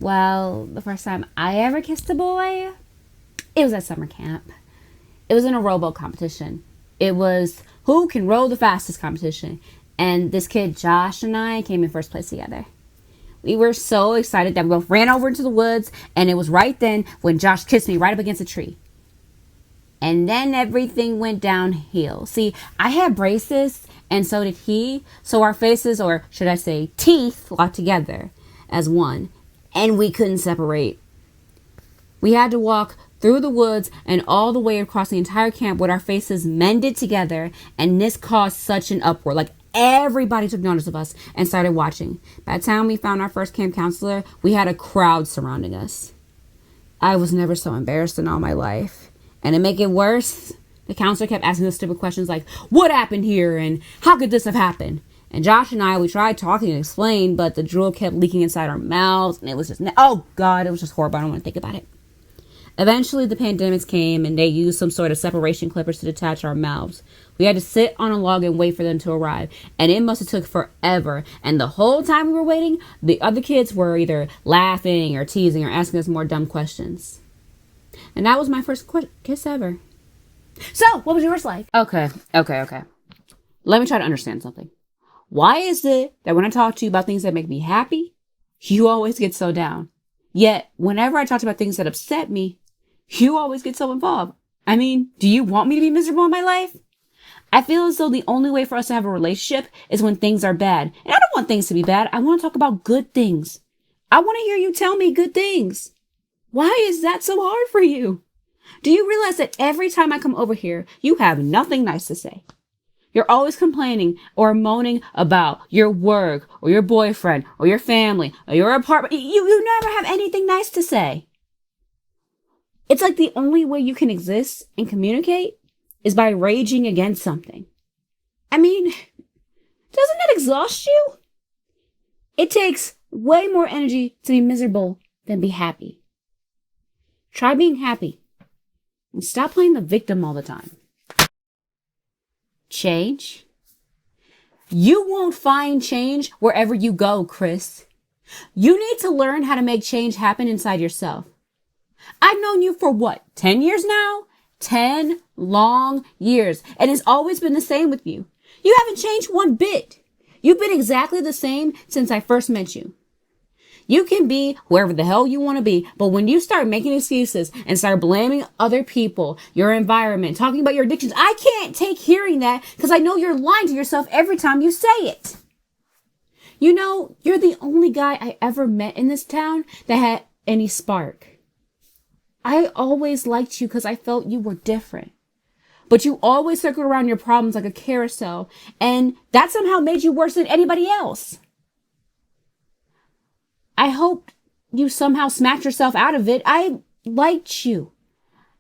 Well, the first time I ever kissed a boy, it was at summer camp. It was in a rowboat competition. It was who can row the fastest competition. And this kid, Josh, and I came in first place together. We were so excited that we both ran over into the woods, and it was right then when Josh kissed me right up against a tree. And then everything went downhill. See, I had braces, and so did he. So our faces, or should I say teeth, locked together as one. And we couldn't separate. We had to walk through the woods and all the way across the entire camp with our faces mended together. And this caused such an uproar. Like, everybody took notice of us and started watching. By the time we found our first camp counselor, we had a crowd surrounding us. I was never so embarrassed in all my life. And to make it worse, the counselor kept asking us stupid questions like, what happened here? And how could this have happened? And Josh and I, we tried talking and explain, but the drool kept leaking inside our mouths. And it was just, oh God, it was just horrible. I don't want to think about it. Eventually, the pandemics came and they used some sort of separation clippers to detach our mouths. We had to sit on a log and wait for them to arrive. And it must have took forever. And the whole time we were waiting, the other kids were either laughing or teasing or asking us more dumb questions. And that was my first kiss ever. So, what was yours like? Okay. Let me try to understand something. Why is it that when I talk to you about things that make me happy, you always get so down? Yet, whenever I talk about things that upset me, you always get so involved. I mean, do you want me to be miserable in my life? I feel as though the only way for us to have a relationship is when things are bad. And I don't want things to be bad. I want to talk about good things. I want to hear you tell me good things. Why is that so hard for you? Do you realize that every time I come over here, you have nothing nice to say? You're always complaining or moaning about your work or your boyfriend or your family or your apartment. You never have anything nice to say. It's like the only way you can exist and communicate is by raging against something. I mean, doesn't that exhaust you? It takes way more energy to be miserable than be happy. Try being happy and stop playing the victim all the time. Change? You won't find change wherever you go, Chris. You need to learn how to make change happen inside yourself. I've known you for what, 10 years now? 10 long years. And it's always been the same with you. You haven't changed one bit. You've been exactly the same since I first met you. You can be whoever the hell you want to be, but when you start making excuses and start blaming other people, your environment, talking about your addictions, I can't take hearing that because I know you're lying to yourself every time you say it. You know, you're the only guy I ever met in this town that had any spark. I always liked you because I felt you were different. But you always circled around your problems like a carousel, and that somehow made you worse than anybody else. I hope you somehow smacked yourself out of it. I liked you.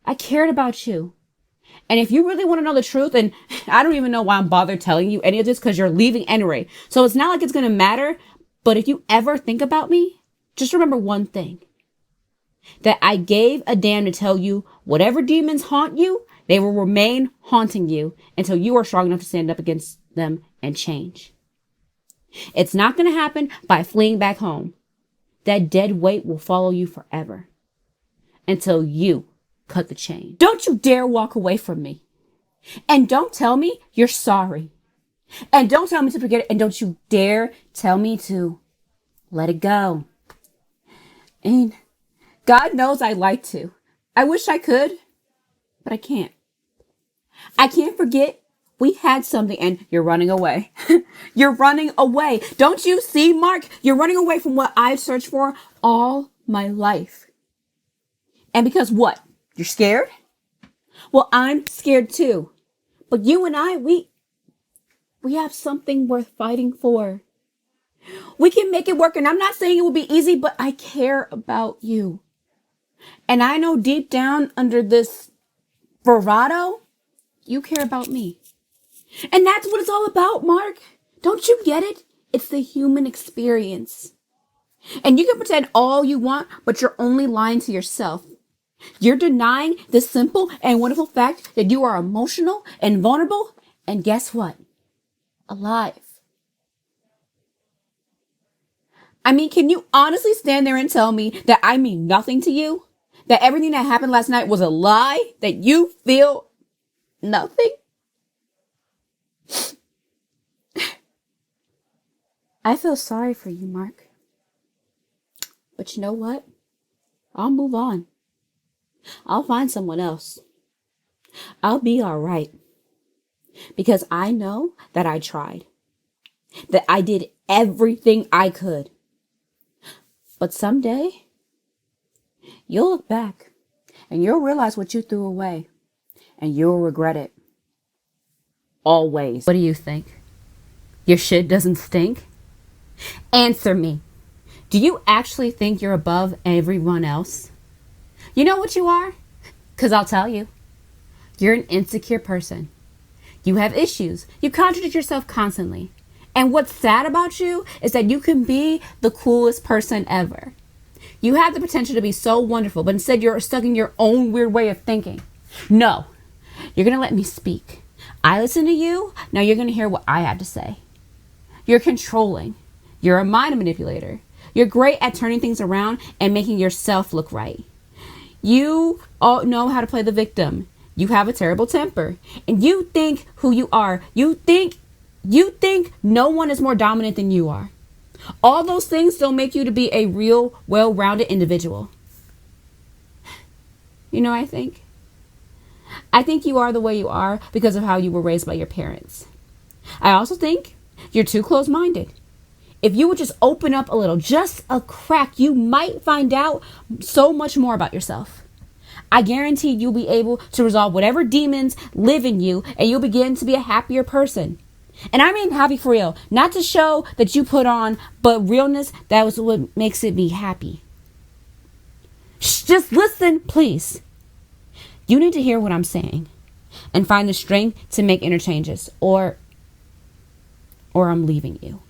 I cared about you. And if you really want to know the truth, and I don't even know why I'm bothered telling you any of this because you're leaving anyway. So it's not like it's going to matter. But if you ever think about me, just remember one thing. That I gave a damn to tell you whatever demons haunt you, they will remain haunting you until you are strong enough to stand up against them and change. It's not going to happen by fleeing back home. That dead weight will follow you forever until you cut the chain. Don't you dare walk away from me. And don't tell me you're sorry. And don't tell me to forget it. And don't you dare tell me to let it go. And God knows I'd like to. I wish I could, but I can't. I can't forget we had something and you're running away. You're running away. Don't you see, Mark? You're running away from what I've searched for all my life. And because what? You're scared? Well, I'm scared too. But you and I, we have something worth fighting for. We can make it work. And I'm not saying it will be easy, but I care about you. And I know deep down under this bravado, you care about me. And that's what it's all about, Mark. Don't you get it? It's the human experience. And you can pretend all you want, but you're only lying to yourself. You're denying the simple and wonderful fact that you are emotional and vulnerable. And guess what? Alive. I mean, can you honestly stand there and tell me that I mean nothing to you? That everything that happened last night was a lie? That you feel nothing? I feel sorry for you, Mark. But you know what? I'll move on. I'll find someone else. I'll be all right. Because I know that I tried. That I did everything I could. But someday, you'll look back and you'll realize what you threw away. And you'll regret it. Always. What do you think? Your shit doesn't stink? Answer me. Do you actually think you're above everyone else? You know what you are? Because I'll tell you. You're an insecure person. You have issues. You contradict yourself constantly. And what's sad about you is that you can be the coolest person ever. You have the potential to be so wonderful, but instead you're stuck in your own weird way of thinking. No, you're going to let me speak. I listen to you. Now you're going to hear what I have to say. You're controlling. You're a mind manipulator. You're great at turning things around and making yourself look right. You all know how to play the victim. You have a terrible temper. And you think who you are. You think no one is more dominant than you are. All those things don't make you to be a real, well-rounded individual. You know, I think you are the way you are because of how you were raised by your parents. I also think you're too close-minded. If you would just open up a little, just a crack, you might find out so much more about yourself. I guarantee you'll be able to resolve whatever demons live in you, and you'll begin to be a happier person. And I mean happy for real. Not to show that you put on, but realness, that was what makes it be happy. Just listen, please. You need to hear what I'm saying and find the strength to make interchanges, or I'm leaving you.